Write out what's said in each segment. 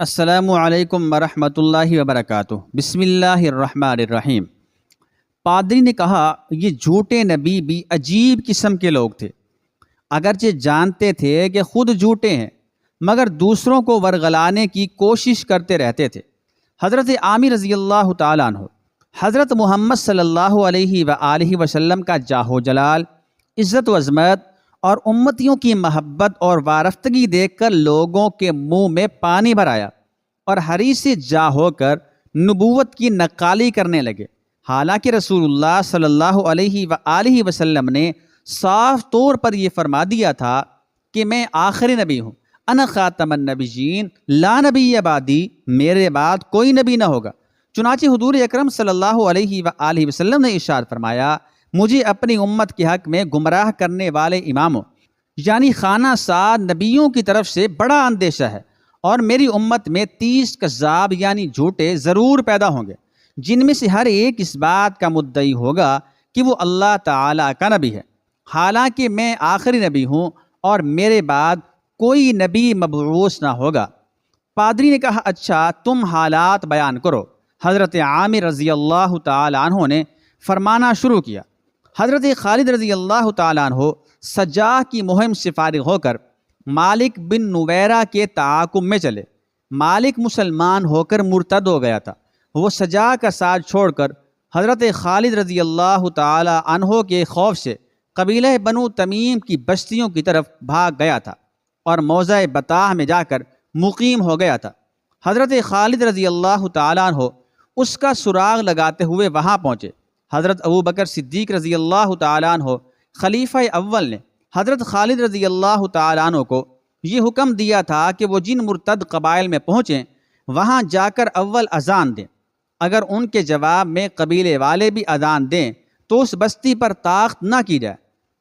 السلام علیکم ورحمۃ اللہ وبرکاتہ۔ بسم اللہ الرحمن الرحیم۔ پادری نے کہا یہ جھوٹے نبی بھی عجیب قسم کے لوگ تھے، اگرچہ جانتے تھے کہ خود جھوٹے ہیں مگر دوسروں کو ورغلانے کی کوشش کرتے رہتے تھے۔ حضرت عامر رضی اللہ تعالیٰ عنہ حضرت محمد صلی اللہ علیہ وآلہ وسلم کا جاہ و جلال، عزت و عظمت اور امتیوں کی محبت اور وارفتگی دیکھ کر لوگوں کے منہ میں پانی بھر آیا اور حریص جاہ ہو کر نبوت کی نقالی کرنے لگے، حالانکہ رسول اللہ صلی اللہ علیہ وآلہ وسلم نے صاف طور پر یہ فرما دیا تھا کہ میں آخری نبی ہوں، انا خاتم النبیین لا نبی بعدی، میرے بعد کوئی نبی نہ ہوگا۔ چنانچہ حضور اکرم صلی اللہ علیہ وآلہ وسلم نے ارشاد فرمایا، مجھے اپنی امت کے حق میں گمراہ کرنے والے اماموں یعنی خانہ ساد نبیوں کی طرف سے بڑا اندیشہ ہے، اور میری امت میں 30 کذاب یعنی جھوٹے ضرور پیدا ہوں گے، جن میں سے ہر ایک اس بات کا مدعی ہوگا کہ وہ اللہ تعالیٰ کا نبی ہے، حالانکہ میں آخری نبی ہوں اور میرے بعد کوئی نبی مبعوث نہ ہوگا۔ پادری نے کہا اچھا تم حالات بیان کرو۔ حضرت عامر رضی اللہ تعالیٰ عنہ نے فرمانا شروع کیا، حضرت خالد رضی اللہ تعالیٰ عنہ سجاہ کی مہم سے فارغ ہو کر مالک بن نویرہ کے تعاقب میں چلے۔ مالک مسلمان ہو کر مرتد ہو گیا تھا، وہ سجاہ کا ساتھ چھوڑ کر حضرت خالد رضی اللہ تعالیٰ عنہ کے خوف سے قبیلہ بنو تمیم کی بستیوں کی طرف بھاگ گیا تھا اور موضع بطاح میں جا کر مقیم ہو گیا تھا۔ حضرت خالد رضی اللہ تعالیٰ عنہ اس کا سراغ لگاتے ہوئے وہاں پہنچے۔ حضرت ابو بکر صدیق رضی اللہ تعالیٰ عنہ خلیفہ اول نے حضرت خالد رضی اللہ تعالیٰ عنہ کو یہ حکم دیا تھا کہ وہ جن مرتد قبائل میں پہنچیں وہاں جا کر اول اذان دیں، اگر ان کے جواب میں قبیلے والے بھی اذان دیں تو اس بستی پر طاقت نہ کی جائے۔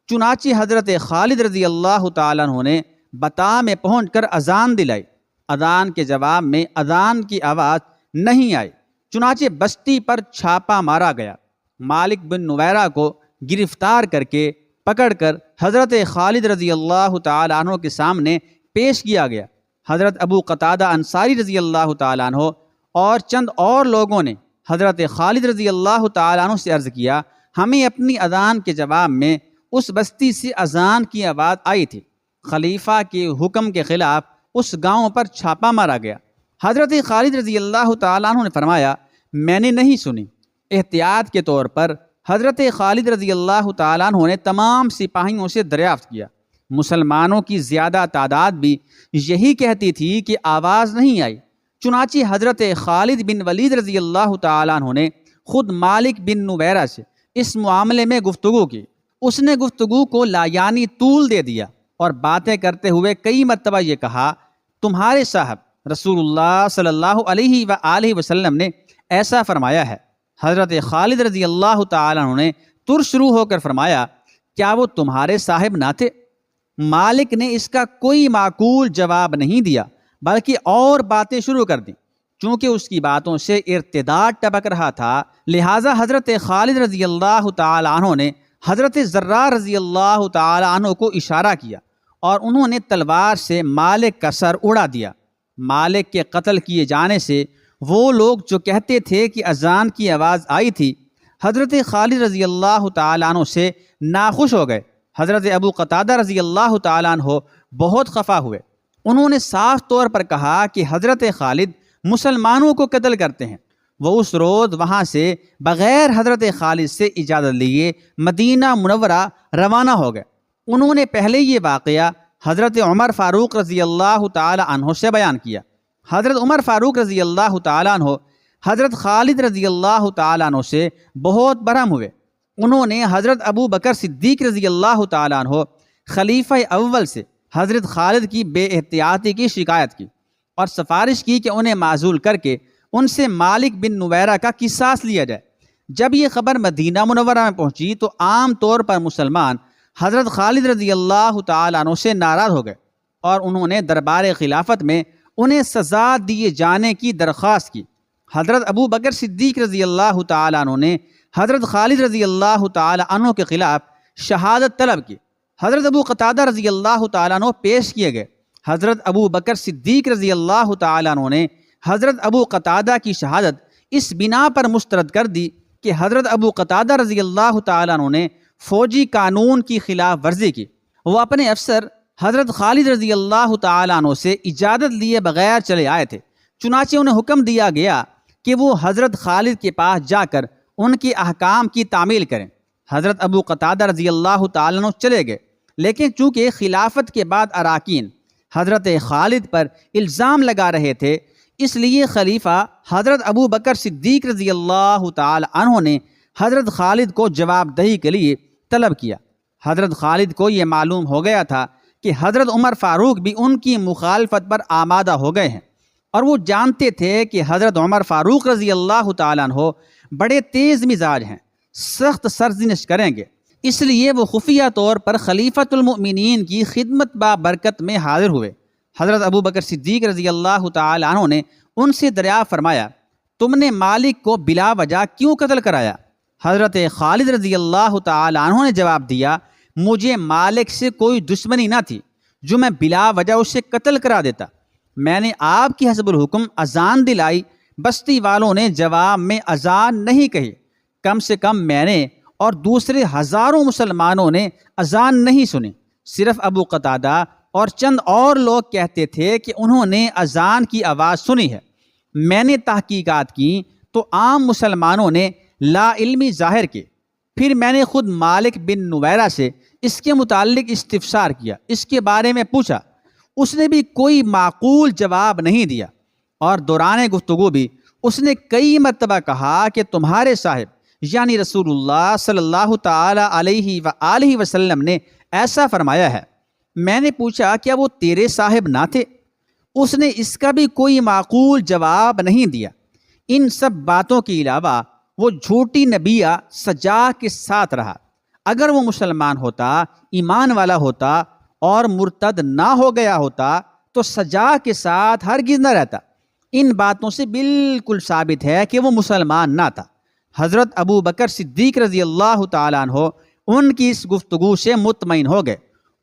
چنانچہ حضرت خالد رضی اللہ تعالیٰ عنہ نے بطاح میں پہنچ کر اذان دلائی، اذان کے جواب میں اذان کی آواز نہیں آئی، چنانچہ بستی پر چھاپا مارا گیا۔ مالک بن نویرہ کو گرفتار کر کے پکڑ کر حضرت خالد رضی اللہ تعالیٰ عنہ کے سامنے پیش کیا گیا۔ حضرت ابو قتادہ انصاری رضی اللہ تعالیٰ عنہ اور چند اور لوگوں نے حضرت خالد رضی اللہ تعالیٰ عنہ سے عرض کیا، ہمیں اپنی اذان کے جواب میں اس بستی سے اذان کی آواز آئی تھی، خلیفہ کے حکم کے خلاف اس گاؤں پر چھاپا مارا گیا۔ حضرت خالد رضی اللہ تعالیٰ عنہ نے فرمایا، میں نے نہیں سنی۔ احتیاط کے طور پر حضرت خالد رضی اللہ تعالیٰ عنہ نے تمام سپاہیوں سے دریافت کیا۔ مسلمانوں کی زیادہ تعداد بھی یہی کہتی تھی کہ آواز نہیں آئی۔ چنانچہ حضرت خالد بن ولید رضی اللہ تعالیٰ عنہ نے خود مالک بن نویرہ سے اس معاملے میں گفتگو کی۔ اس نے گفتگو کو لایانی طول دے دیا اور باتیں کرتے ہوئے کئی مرتبہ یہ کہا، تمہارے صاحب رسول اللہ صلی اللہ علیہ وآلہ وسلم نے ایسا فرمایا ہے۔ حضرت خالد رضی اللہ تعالیٰ عنہ نے ترشروع ہو کر فرمایا، کیا وہ تمہارے صاحب نہ تھے؟ مالک نے اس کا کوئی معقول جواب نہیں دیا بلکہ اور باتیں شروع کر دیں۔ چونکہ اس کی باتوں سے ارتداد ٹپک رہا تھا، لہٰذا حضرت خالد رضی اللہ تعالیٰ عنہ نے حضرت زرار رضی اللہ تعالیٰ عنہ کو اشارہ کیا اور انہوں نے تلوار سے مالک کا سر اڑا دیا۔ مالک کے قتل کیے جانے سے وہ لوگ جو کہتے تھے کہ اذان کی آواز آئی تھی، حضرت خالد رضی اللہ تعالیٰ عنہ سے ناخوش ہو گئے۔ حضرت ابو قتادہ رضی اللہ تعالیٰ عنہ بہت خفا ہوئے۔ انہوں نے صاف طور پر کہا کہ حضرت خالد مسلمانوں کو قتل کرتے ہیں۔ وہ اس روز وہاں سے بغیر حضرت خالد سے اجازت لیے مدینہ منورہ روانہ ہو گئے۔ انہوں نے پہلے یہ واقعہ حضرت عمر فاروق رضی اللہ تعالیٰ عنہ سے بیان کیا۔ حضرت عمر فاروق رضی اللہ تعالیٰ عنہ حضرت خالد رضی اللہ تعالیٰ عنہ سے بہت برہم ہوئے۔ انہوں نے حضرت ابو بکر صدیق رضی اللہ تعالیٰ عنہ خلیفہ اول سے حضرت خالد کی بے احتیاطی کی شکایت کی اور سفارش کی کہ انہیں معزول کر کے ان سے مالک بن نویرہ کا قصاص لیا جائے۔ جب یہ خبر مدینہ منورہ میں پہنچی تو عام طور پر مسلمان حضرت خالد رضی اللہ تعالیٰ عنہ سے ناراض ہو گئے اور انہوں نے دربار خلافت میں انہیں سزا دیے جانے کی درخواست کی۔ حضرت ابو بکر صدیق رضی اللہ تعالیٰ عنہ نے حضرت خالد رضی اللہ تعالیٰ عنہ کے خلاف شہادت طلب کی۔ حضرت ابو قتادہ رضی اللہ تعالیٰ عنہ پیش کیے گئے حضرت ابو بکر صدیق رضی اللہ تعالیٰ عنہ نے حضرت ابو قتادہ کی شہادت اس بنا پر مسترد کر دی کہ حضرت ابو قتادہ رضی اللہ تعالیٰ عنہ نے فوجی قانون کی خلاف ورزی کی۔ وہ اپنے افسر حضرت خالد رضی اللہ تعالیٰ عنہ سے اجازت لیے بغیر چلے آئے تھے، چنانچہ انہیں حکم دیا گیا کہ وہ حضرت خالد کے پاس جا کر ان کے احکام کی تعمیل کریں۔ حضرت ابو قتادہ رضی اللہ تعالیٰ عنہ چلے گئے، لیکن چونکہ خلافت کے بعد اراکین حضرت خالد پر الزام لگا رہے تھے، اس لیے خلیفہ حضرت ابو بکر صدیق رضی اللہ تعالی عنہ نے حضرت خالد کو جواب دہی کے لیے طلب کیا۔ حضرت خالد کو یہ معلوم ہو گیا تھا کہ حضرت عمر فاروق بھی ان کی مخالفت پر آمادہ ہو گئے ہیں، اور وہ جانتے تھے کہ حضرت عمر فاروق رضی اللہ تعالیٰ عنہ بڑے تیز مزاج ہیں، سخت سرزنش کریں گے، اس لیے وہ خفیہ طور پر خلیفۃ المؤمنین کی خدمت بابرکت میں حاضر ہوئے۔ حضرت ابو بکر صدیق رضی اللہ تعالی عنہ نے ان سے دریافت فرمایا، تم نے مالک کو بلا وجہ کیوں قتل کرایا؟ حضرت خالد رضی اللہ تعالی عنہ نے جواب دیا، مجھے مالک سے کوئی دشمنی نہ تھی جو میں بلا وجہ اسے قتل کرا دیتا، میں نے آپ کی حسب الحکم اذان دلائی، بستی والوں نے جواب میں اذان نہیں کہی، کم سے کم میں نے اور دوسرے ہزاروں مسلمانوں نے اذان نہیں سنی، صرف ابو قتادہ اور چند اور لوگ کہتے تھے کہ انہوں نے اذان کی آواز سنی ہے۔ میں نے تحقیقات کی تو عام مسلمانوں نے لا علمی ظاہر کی، پھر میں نے خود مالک بن نویرہ سے اس کے متعلق استفسار کیا، اس کے بارے میں پوچھا، اس نے بھی کوئی معقول جواب نہیں دیا، اور دوران گفتگو بھی اس نے کئی مرتبہ کہا کہ تمہارے صاحب یعنی رسول اللہ صلی اللہ تعالی علیہ وآلہ وسلم نے ایسا فرمایا ہے۔ میں نے پوچھا کیا وہ تیرے صاحب نہ تھے؟ اس نے اس کا بھی کوئی معقول جواب نہیں دیا۔ ان سب باتوں کے علاوہ وہ جھوٹی نبیہ سجا کے ساتھ رہا، اگر وہ مسلمان ہوتا، ایمان والا ہوتا اور مرتد نہ ہو گیا ہوتا تو سجا کے ساتھ ہرگز نہ رہتا۔ ان باتوں سے بالکل ثابت ہے کہ وہ مسلمان نہ تھا۔ حضرت ابو بکر صدیق رضی اللہ تعالیٰ عنہ ان کی اس گفتگو سے مطمئن ہو گئے۔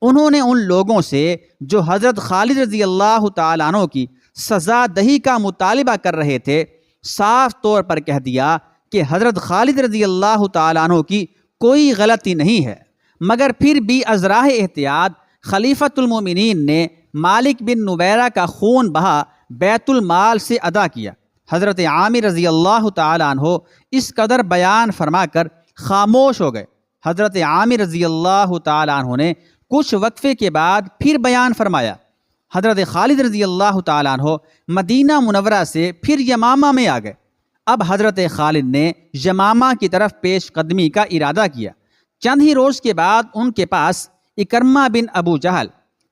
انہوں نے ان لوگوں سے جو حضرت خالد رضی اللہ تعالیٰ عنہ کی سزا دہی کا مطالبہ کر رہے تھے صاف طور پر کہہ دیا کہ حضرت خالد رضی اللہ تعالیٰ عنہ کی کوئی غلطی نہیں ہے، مگر پھر بھی از راہ احتیاط خلیفۃ المومنین نے مالک بن نویرہ کا خون بہا بیت المال سے ادا کیا۔ حضرت عامر رضی اللہ تعالیٰ عنہ اس قدر بیان فرما کر خاموش ہو گئے۔ حضرت عامر رضی اللہ تعالیٰ عنہ نے کچھ وقفے کے بعد پھر بیان فرمایا۔ حضرت خالد رضی اللہ تعالیٰ عنہ مدینہ منورہ سے پھر یمامہ میں آ گئے۔ اب حضرت خالد نے یمامہ کی طرف پیش قدمی کا ارادہ کیا۔ چند ہی روز کے بعد ان کے پاس اکرمہ بن ابو جہل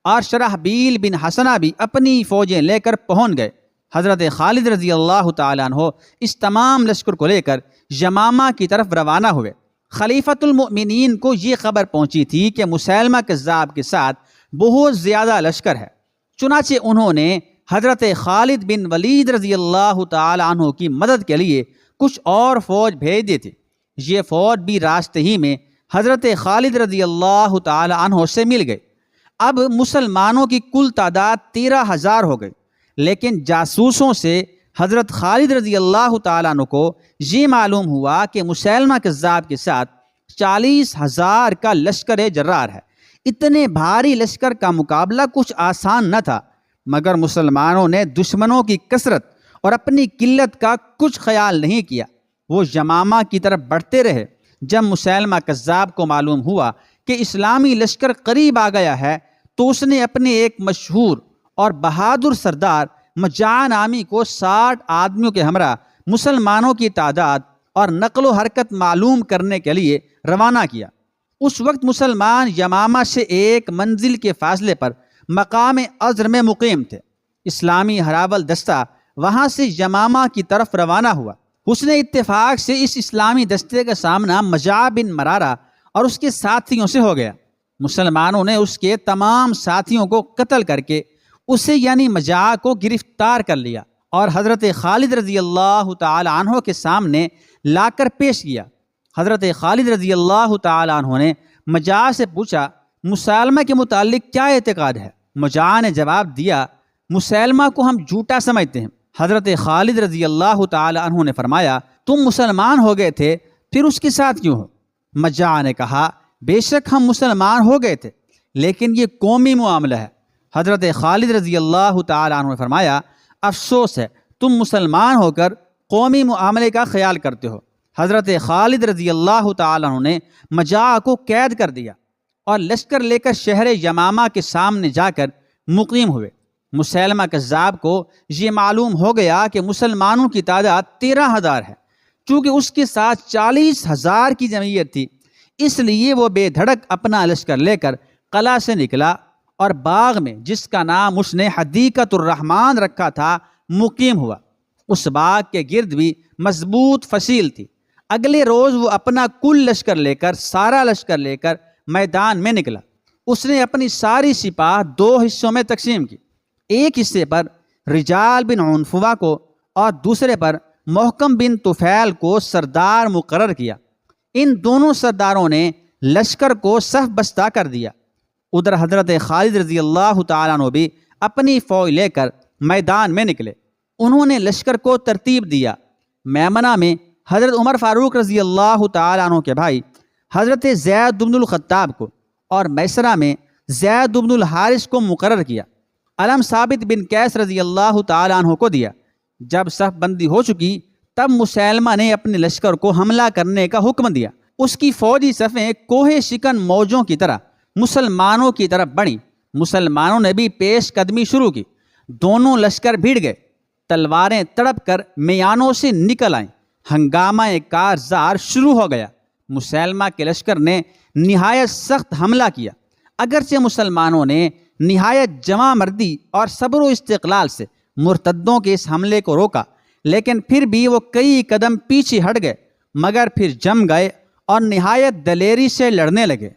اور شرحبیل بن حسنہ بھی اپنی فوجیں لے کر پہنچ گئے۔ حضرت خالد رضی اللہ تعالیٰ عنہ اس تمام لشکر کو لے کر یمامہ کی طرف روانہ ہوئے۔ خلیفۃ المؤمنین کو یہ خبر پہنچی تھی کہ مسیلمہ کذاب کے ساتھ بہت زیادہ لشکر ہے، چنانچہ انہوں نے حضرت خالد بن ولید رضی اللہ تعالیٰ عنہ کی مدد کے لیے کچھ اور فوج بھیج دی تھی۔ یہ فوج بھی راستے ہی میں حضرت خالد رضی اللہ تعالیٰ عنہ سے مل گئی۔ اب مسلمانوں کی کل تعداد 13,000 ہو گئی، لیکن جاسوسوں سے حضرت خالد رضی اللہ تعالیٰ عنہ کو یہ معلوم ہوا کہ مسیلمہ کذاب کے ساتھ 40,000 کا لشکر جرار ہے۔ اتنے بھاری لشکر کا مقابلہ کچھ آسان نہ تھا، مگر مسلمانوں نے دشمنوں کی کثرت اور اپنی قلت کا کچھ خیال نہیں کیا۔ وہ یمامہ کی طرف بڑھتے رہے۔ جب مسیلمہ کذاب کو معلوم ہوا کہ اسلامی لشکر قریب آ گیا ہے تو اس نے اپنے ایک مشہور اور بہادر سردار مجاع نامی کو 60 آدمیوں کے ہمراہ مسلمانوں کی تعداد اور نقل و حرکت معلوم کرنے کے لیے روانہ کیا۔ اس وقت مسلمان یمامہ سے ایک منزل کے فاصلے پر مقام عذر میں مقیم تھے۔ اسلامی ہراول دستہ وہاں سے یمامہ کی طرف روانہ ہوا۔ حسن اتفاق سے اس اسلامی دستے کا سامنا مجاع بن مرارہ اور اس کے ساتھیوں سے ہو گیا۔ مسلمانوں نے اس کے تمام ساتھیوں کو قتل کر کے اسے یعنی مجاع کو گرفتار کر لیا اور حضرت خالد رضی اللہ تعالی عنہ کے سامنے لا کر پیش کیا۔ حضرت خالد رضی اللہ تعالی عنہ نے مجاع سے پوچھا، مسالمہ کے متعلق کیا اعتقاد ہے؟ مجاع نے جواب دیا مسیلمہ کو ہم جھوٹا سمجھتے ہیں۔ حضرت خالد رضی اللہ تعالی عنہ نے فرمایا تم مسلمان ہو گئے تھے پھر اس کے ساتھ کیوں ہو؟ مجاع نے کہا بے شک ہم مسلمان ہو گئے تھے لیکن یہ قومی معاملہ ہے۔ حضرت خالد رضی اللہ تعالی عنہ نے فرمایا افسوس ہے تم مسلمان ہو کر قومی معاملے کا خیال کرتے ہو۔ حضرت خالد رضی اللہ تعالی عنہ نے مجاع کو قید کر دیا اور لشکر لے کر شہر یمامہ کے سامنے جا کر مقیم ہوئے۔ مسیلمہ کذاب کو یہ معلوم ہو گیا کہ مسلمانوں کی تعداد 13,000 ہے، چونکہ اس کے ساتھ 40,000 کی جمعیت تھی، اس لیے وہ بے دھڑک اپنا لشکر لے کر قلعہ سے نکلا اور باغ میں جس کا نام اس نے حدیقۃ الرحمن رکھا تھا مقیم ہوا۔ اس باغ کے گرد بھی مضبوط فصیل تھی۔ اگلے روز وہ اپنا کل لشکر لے کر سارا لشکر لے کر میدان میں نکلا۔ اس نے اپنی ساری سپاہ 2 حصوں میں تقسیم کی، ایک حصے پر رجال بن عنفوہ کو اور دوسرے پر محکم بن طفیل کو سردار مقرر کیا۔ ان دونوں سرداروں نے لشکر کو صف بستہ کر دیا۔ ادھر حضرت خالد رضی اللہ تعالیٰ عنہ بھی اپنی فوج لے کر میدان میں نکلے۔ انہوں نے لشکر کو ترتیب دیا۔ میمنہ میں حضرت عمر فاروق رضی اللہ تعالیٰ عنہ کے بھائی حضرت زید بن الخطاب کو اور میسرہ میں زید بن الحارث کو مقرر کیا۔ علم ثابت بن قیس رضی اللہ تعالیٰ عنہ کو دیا۔ جب صف بندی ہو چکی تب مسیلمہ نے اپنے لشکر کو حملہ کرنے کا حکم دیا۔ اس کی فوجی صفیں کوہ شکن موجوں کی طرح مسلمانوں کی طرف بڑھیں۔ مسلمانوں نے بھی پیش قدمی شروع کی۔ دونوں لشکر بھیڑ گئے، تلواریں تڑپ کر میانوں سے نکل آئیں۔ ہنگامہ کار زار شروع ہو گیا۔ مسیلمہ کے لشکر نے نہایت سخت حملہ کیا۔ اگرچہ مسلمانوں نے نہایت جمع مردی اور صبر و استقلال سے مرتدوں کے اس حملے کو روکا، لیکن پھر بھی وہ کئی قدم پیچھے ہٹ گئے، مگر پھر جم گئے اور نہایت دلیری سے لڑنے لگے۔